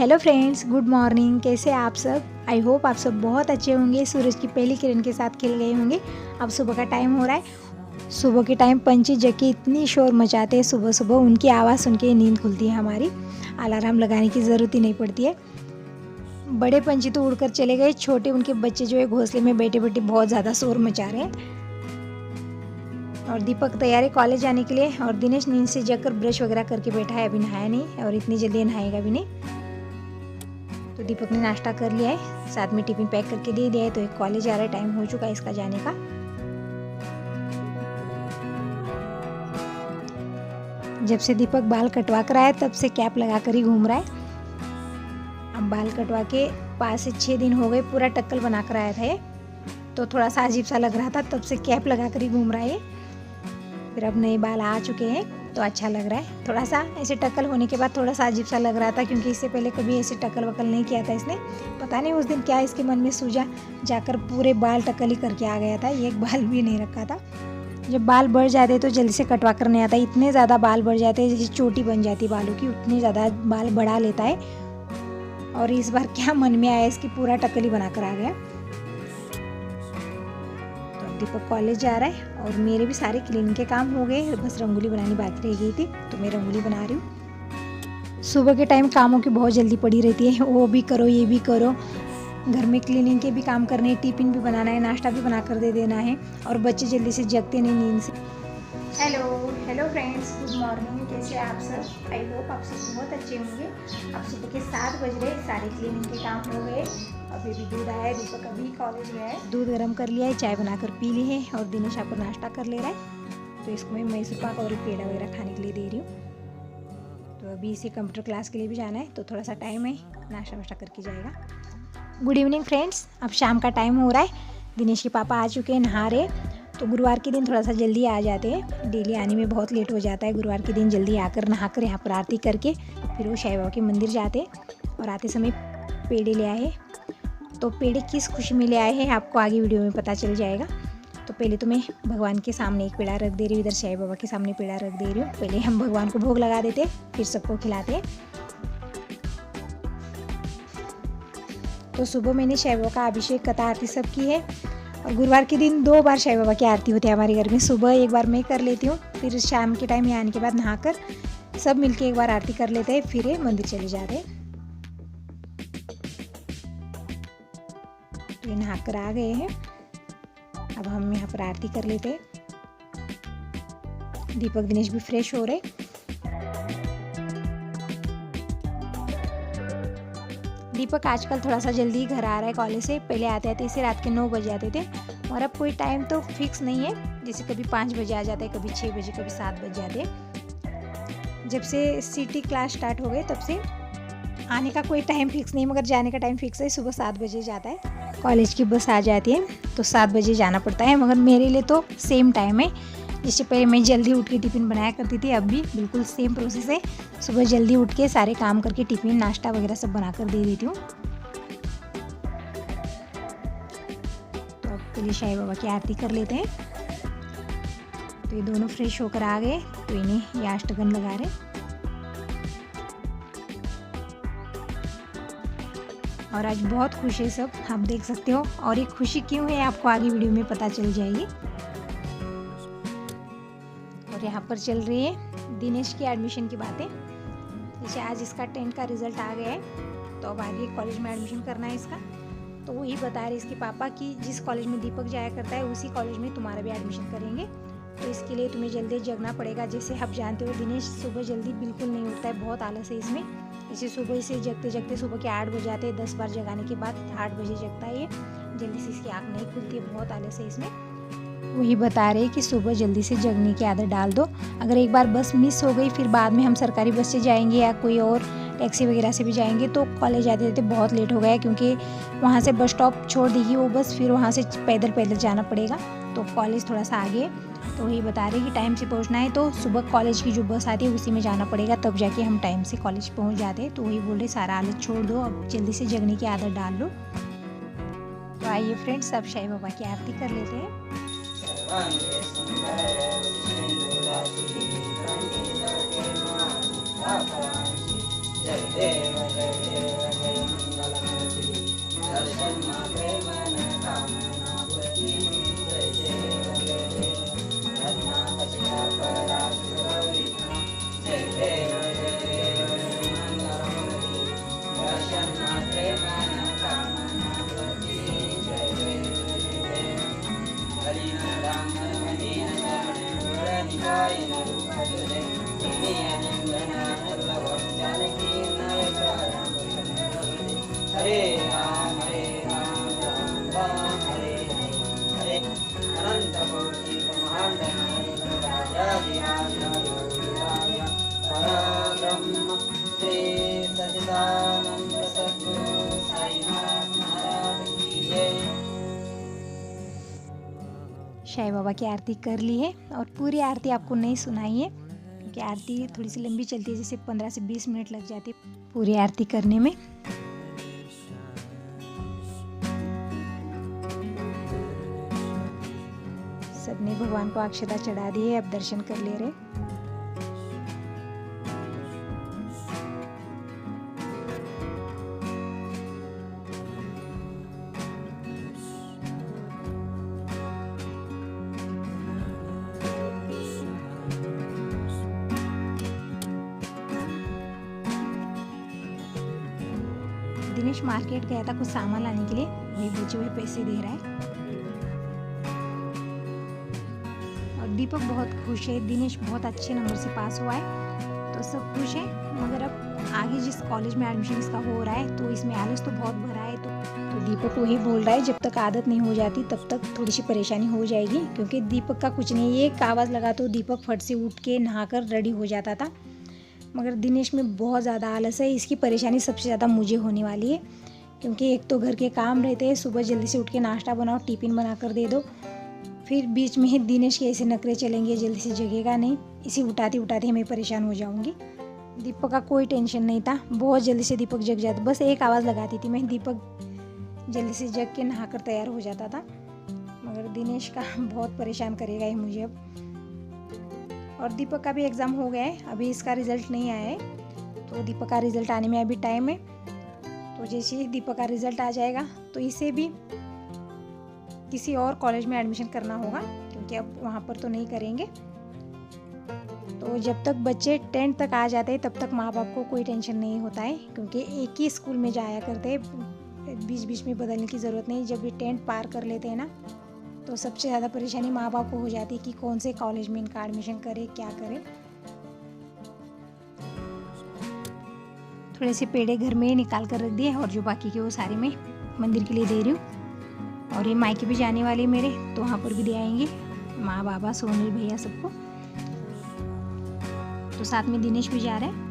Hello friends, good morning. कैसे आप सब? आई होप आप सब बहुत अच्छे होंगे। सूरज की पहली किरण के साथ खिल गए होंगे। अब सुबह का टाइम हो रहा है। सुबह के टाइम पंछी जग के इतनी शोर मचाते हैं सुबह सुबह, उनकी आवाज़ सुन के नींद खुलती है हमारी। अलार्म लगाने की ज़रूरत ही नहीं पड़ती है। बड़े पंछी तो उड़कर चले गए, छोटे उनके बच्चे जो है घोंसले में बैठे बैठे बहुत ज़्यादा शोर मचा रहे हैं। और दीपक तैयार है कॉलेज जाने के लिए, और दिनेश नींद से जगकर ब्रश वगैरह करके बैठा है, अभी नहाया नहीं और इतनी जल्दी नहाएगा भी नहीं। तो दीपक ने नाश्ता कर लिया है, साथ में टिफिन पैक करके दे दिया है। तो एक कॉलेज आ रहा है, टाइम हो चुका है इसका जाने का। जब से दीपक बाल कटवा कर आया तब से कैप लगा कर ही घूम रहा है। अब बाल कटवा के 5 से 6 दिन हो गए, पूरा टक्कल बना कर आया था ये, तो थोड़ा सा अजीब सा लग रहा था, तब से कैप लगा कर ही घूम रहा है। फिर अब नए बाल आ चुके हैं तो अच्छा लग रहा है। थोड़ा सा ऐसे टक्कल होने के बाद थोड़ा सा अजीब सा लग रहा था, क्योंकि इससे पहले कभी ऐसे टक्कल वक्कल नहीं किया था इसने। पता नहीं उस दिन क्या इसके मन में सूझा, जाकर पूरे बाल टक्कल ही करके आ गया था। एक बाल भी नहीं रखा था। जब बाल बढ़ जाते तो जल्दी से कटवा कर नहीं आता, इतने ज़्यादा बाल बढ़ जाते हैं जैसे चोटी बन जाती बालों की, उतनी ज़्यादा बाल बढ़ा लेता है। और इस बार क्या मन में आया, इसकी पूरा टक्कल ही बना कर आ गया। दीपक कॉलेज जा रहा है और मेरे भी सारे क्लीनिंग के काम हो गए, बस रंगोली बनानी बाकी रह गई थी, तो मैं रंगोली बना रही हूँ। सुबह के टाइम कामों की बहुत जल्दी पड़ी रहती है, वो भी करो ये भी करो, घर में क्लीनिंग के भी काम करने हैं, टिफिन भी बनाना है, नाश्ता भी बना कर दे देना है, और बच्चे जल्दी से जगते नहीं नींद से। Hello friends, good morning. कैसे आप सब? आई होप आप सब बहुत अच्छे होंगे। अब सुबह के 7 बज रहे, सारे क्लीनिंग के काम हो गए। अभी भी दूध आया है, दीपक अभी कॉलेज गया है, दूध गर्म कर लिया है, चाय बनाकर पी ली है, और दिनेश आपको नाश्ता कर ले रहा है। तो इसको मैं मैसूर पाक और पेड़ा वगैरह खाने के लिए दे रही हूँ। तो अभी इसे कंप्यूटर क्लास के लिए भी जाना है, तो थोड़ा सा टाइम है, नाश्ता वाश्ता करके जाएगा। गुड इवनिंग फ्रेंड्स, अब शाम का टाइम हो रहा है। दिनेश के पापा आ चुके हैं, नहा रहे। तो गुरुवार के दिन थोड़ा सा जल्दी आ जाते हैं, डेली आने में बहुत लेट हो जाता है। गुरुवार के दिन जल्दी आकर नहाकर यहाँ पर आरती करके फिर वो साईं बाबा के मंदिर जाते हैं, और आते समय पेड़े ले आए। तो पेड़े किस खुशी में ले आए हैं आपको आगे वीडियो में पता चल जाएगा। तो पहले तो मैं भगवान के सामने एक पेड़ा रख दे रही हूँ, इधर साईं बाबा के सामने पेड़ा रख दे रही हूँ। पहले हम भगवान को भोग लगा देते, फिर सबको खिलाते हैं। तो सुबह मैंने साईं बाबा का अभिषेक, कथा आरती सब की है। और गुरुवार के दिन 2 बार साईं बाबा की आरती होती है हमारे घर में। सुबह एक बार मैं कर लेती हूँ, फिर शाम के टाइम यहाँ आने के बाद नहाकर सब मिलके एक बार आरती कर लेते हैं, फिर ये मंदिर चले जाते हैं। तो ये नहाकर आ गए हैं, अब हम यहाँ पर आरती कर लेते हैं। दीपक दिनेश भी फ्रेश हो रहे। दीपक आजकल थोड़ा सा जल्दी घर आ रहा है कॉलेज से। पहले आते आते इसे रात के 9 बजे आते थे, और अब कोई टाइम तो फिक्स नहीं है, जैसे कभी 5 बजे आ जाता है, कभी 6 बजे, कभी 7 बजे आते हैं। जब से सिटी क्लास स्टार्ट हो गए तब से आने का कोई टाइम फिक्स नहीं, मगर जाने का टाइम फिक्स है। सुबह 7 बजे जाता है, कॉलेज की बस आ जाती है तो 7 बजे जाना पड़ता है। मगर मेरे लिए तो सेम टाइम है, जिससे पहले मैं जल्दी उठ के टिफ़िन बनाया करती थी, अब भी बिल्कुल सेम प्रोसेस है। सुबह जल्दी उठ के सारे काम करके टिफ़िन, नाश्ता वगैरह सब बना कर दे देती हूँ। तो अब पहले साईं बाबा की आरती कर लेते हैं। तो ये दोनों फ्रेश होकर आ गए, तो इन्हें ये अष्टगन लगा रहे। और आज बहुत खुश है सब, आप देख सकते हो। और ये खुशी क्यों है आपको आगे वीडियो में पता चल जाएगी। और यहाँ पर चल रही है दिनेश की एडमिशन की बातें। जैसे आज इसका 10th का रिजल्ट आ गया है, तो अब आगे कॉलेज में एडमिशन करना है इसका। तो वही बता रहे इसके पापा कि जिस कॉलेज में दीपक जाया करता है उसी कॉलेज में तुम्हारा भी एडमिशन करेंगे। तो इसके लिए तुम्हें जल्दी जगना पड़ेगा। जैसे आप जानते हो दिनेश सुबह जल्दी बिल्कुल नहीं उठता है, बहुत आलस है इसमें। इसे सुबह से जगते जगते सुबह के 8 बज जाते हैं, 10 बार जगाने के बाद 8 बजे जगता है ये। जल्दी से इसकी आँख नहीं खुलती है, बहुत आलस है इसमें। वही बता रहे कि सुबह जल्दी से जगने की आदत डाल दो। अगर एक बार बस मिस हो गई, फिर बाद में हम सरकारी बस से जाएंगे या कोई और टैक्सी वगैरह से भी जाएंगे, तो कॉलेज आते जाते बहुत लेट हो गया, क्योंकि वहाँ से बस स्टॉप छोड़ देगी वो बस, फिर वहाँ से पैदल जाना पड़ेगा। तो कॉलेज थोड़ा सा आगे है। तो वही बता रहे कि टाइम से पहुँचना है तो सुबह कॉलेज की जो बस आती है उसी में जाना पड़ेगा, तब जाके हम टाइम से कॉलेज पहुँच जाते हैं। तो वही बोल रहे सारा आलस छोड़ दो, अब जल्दी से जगने की आदत डाल लो। तो आइए फ्रेंड्स, अब साईं बाबा की आरती कर लेते हैं। जय देव जय देव जय मंगलमूर्ति दर्शन मात्रे मन कामना पूर्ति जय देव जय देव रत्नाकचिता पराशुरगौरी जय देव जय देव जय मंगलमूर्ति दर्शन मात्रे मन कामना पूर्ति जय देव जय देव हरिनाम मदीन शरण गुणनिधाय रूप तुझे हरे राम राम राम हरे हरे अनंत कोटि ब्रह्मांड परब्रह्म श्री सच्चिदानंद सद्गुरु साईनाथ महाराज की जय। साईं बाबा की आरती कर ली है और पूरी आरती आपको नहीं सुनाई है क्योंकि आरती थोड़ी सी लंबी चलती है, जैसे 15 से 20 मिनट लग जाती है पूरी आरती करने में। सबने भगवान को अक्षता चढ़ा दी है, अब दर्शन कर ले रहे। दिनेश मार्केट गया था कुछ सामान लाने के लिए, वही बचे हुए पैसे दे रहा है। और दीपक बहुत खुश है, दिनेश बहुत अच्छे नंबर से पास हुआ है तो सब खुश है। मगर अब आगे जिस कॉलेज में एडमिशन इसका हो रहा है तो इसमें आलस तो बहुत भरा है। तो दीपक वही बोल रहा है जब तक आदत नहीं हो जाती तब तक थोड़ी सी परेशानी हो जाएगी, क्योंकि दीपक का कुछ नहीं, एक आवाज़ लगा तो दीपक फट से उठ के नहाकर रेडी हो जाता था। मगर दिनेश में बहुत ज़्यादा आलस है, इसकी परेशानी सबसे ज़्यादा मुझे होने वाली है, क्योंकि एक तो घर के काम रहते हैं, सुबह जल्दी से उठ के नाश्ता बनाओ, टिफ़िन बना कर दे दो, फिर बीच में ही दिनेश के ऐसे नखरे चलेंगे, जल्दी से जगेगा नहीं, इसी उठाते उठाते मैं परेशान हो जाऊंगी। दीपक का कोई टेंशन नहीं था, बहुत जल्दी से दीपक जग जाता, बस एक आवाज़ लगाती थी मैं, दीपक जल्दी से जग के नहाकर तैयार हो जाता था। मगर दिनेश का बहुत परेशान करेगा ये मुझे अब। और दीपक का भी एग्ज़ाम हो गया है, अभी इसका रिज़ल्ट नहीं आया है, तो दीपक का रिज़ल्ट आने में अभी टाइम है। तो जैसे ही दीपक का रिज़ल्ट आ जाएगा तो इसे भी किसी और कॉलेज में एडमिशन करना होगा, क्योंकि अब वहाँ पर तो नहीं करेंगे। तो जब तक बच्चे 10th तक आ जाते हैं तब तक माँ बाप को कोई टेंशन नहीं होता है, क्योंकि एक ही स्कूल में जाया करते हैं, बीच बीच में बदलने की ज़रूरत नहीं। जब ये 10th पार कर लेते हैं ना तो सबसे ज़्यादा परेशानी माँ बाप को हो जाती है कि कौन से कॉलेज में इनका एडमिशन करें, क्या करें। थोड़े से पेड़े घर में निकाल कर रख दिए और जो बाकी के वो सारे मैं मंदिर के लिए दे रही हूँ। और ये मायके भी जाने वाले मेरे, तो वहाँ पर भी दे आएंगे माँ बाबा सोनल भैया सबको। तो साथ में दिनेश भी जा रहा है।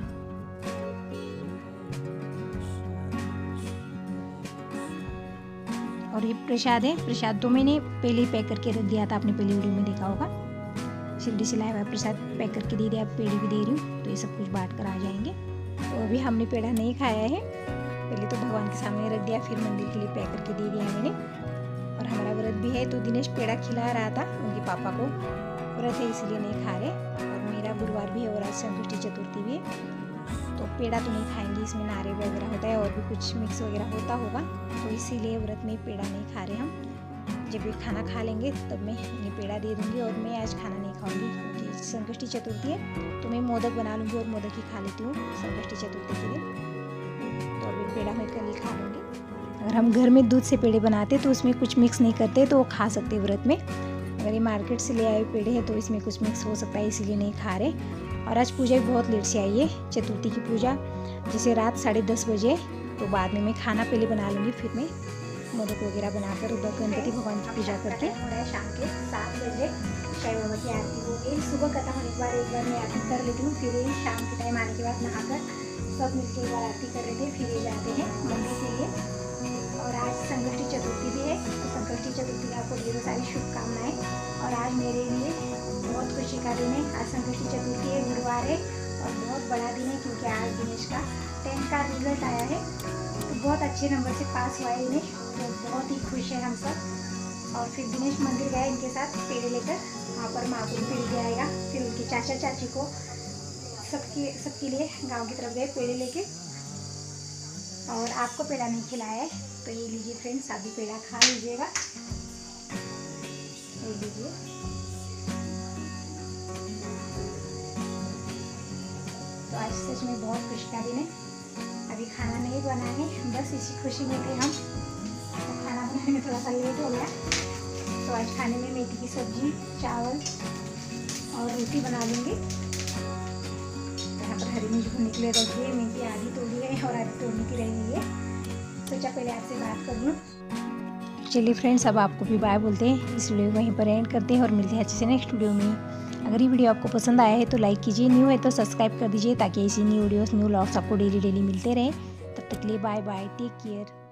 और ये प्रसाद है, प्रसाद तो मैंने पहले ही पैक करके रख दिया था, आपने पहले वीडियो में देखा होगा। शिरडी से लाया हुआ प्रसाद पैक करके दे दिया, अब पेड़ी भी दे रही हूँ, तो ये सब कुछ बांट कर आ जाएंगे। तो अभी हमने पेड़ा नहीं खाया है, पहले तो भगवान के सामने रख दिया, फिर मंदिर के लिए पैक करके दे दिया मैंने। और हमारा व्रत भी है, तो दिनेश पेड़ा खिला रहा था, उनके पापा को व्रत है इसलिए नहीं खा रहे। और मेरा गुरुवार भी है और आज संकष्टी चतुर्थी भी है, तो पेड़ा तो नहीं खाएंगे, इसमें नारियल वगैरह होता है और भी कुछ मिक्स वगैरह होता होगा, तो इसीलिए व्रत में पेड़ा नहीं खा रहे हम। जब ये खाना खा लेंगे तब मैं इन्हें पेड़ा दे दूँगी। और मैं आज खाना नहीं खाऊंगी क्योंकि संकष्टी चतुर्थी है, तो मैं मोदक बना लूँगी और मोदक ही खा लेती हूँ संकष्टी चतुर्थी के लिए। तो अभी पेड़ा मैं कल ही खा लूँगी। अगर हम घर में दूध से पेड़े बनाते तो उसमें कुछ मिक्स नहीं करते, तो वो खा सकते व्रत में। अगर ये मार्केट से ले आए पेड़े हैं तो इसमें कुछ मिक्स हो सकता है, इसीलिए नहीं खा रहे। और आज पूजा भी बहुत लेट से आई है, चतुर्थी की पूजा जैसे रात 10:30 बजे, तो बाद में मैं खाना पहले बना लूँगी, फिर मैं मोदक वगैरह बनाकर उधर गणपति भगवान की पूजा करके। शाम के 7 बजे साईं बाबा की आरती हो गई। सुबह खत्म होने के बाद एक बार मैं आरती कर लेती हूँ, फिर शाम के टाइम आने के बाद नहाकर सब मिलकर एक बार आरती कर रहे थे, फिर ये जाते हैं मंदिर के लिए। और आज संकष्टी चतुर्थी भी है, तो संकष्टी चतुर्थी की आपको ढेरों सारी शुभकामनाएं। और आज मेरे लिए बहुत खुशी का दिन है, आज संकष्टी चतुर्थी है, गुरुवार है और बहुत बड़ा दिन है, क्योंकि आज दिनेश का 10th का रिजल्ट आया है, तो बहुत अच्छे नंबर से पास हुआ है दिनेश, तो बहुत ही खुश है हम सब। और फिर दिनेश मंदिर गया इनके साथ पेड़े लेकर, वहाँ पर माँ को भी पेड़ दे आएगा, फिर उनके चाचा चाची को सबके लिए गांव की तरफ गए पेड़े लेके। और आपको पेड़ा नहीं खिलाया है तो ये लीजिए फ्रेंड्स, आप भी पेड़ा खा लीजिएगा। ये लीजिए। तो आज सच में बहुत खुशी का दिन है। अभी खाना नहीं बनाए, बस इसी खुशी में थे हम। तो खाना बनाने में थोड़ा सा लेट हो गया, तो आज खाने में मेथी की सब्जी, चावल और रोटी बना लेंगे। यहाँ पर हरी मिर्च भूनने के लिए रख दिए, मेथी आधी तोड़ी है और आधी तोड़ने की रह गई है। सोचा पहले आपसे बात कर लूँ। चलिए फ्रेंड्स, अब आपको भी बाय बोलते हैं। इस वीडियो को वहीं पर एंड करते हैं और मिलते हैं अच्छे से नेक्स्ट वीडियो में। अगर ये वीडियो आपको पसंद आया है तो लाइक कीजिए, न्यू है तो सब्सक्राइब कर दीजिए ताकि ऐसी न्यू वीडियोस, न्यू व्लॉग्स आपको डेली मिलते रहे। तब तक के लिए बाय बाय, टेक केयर।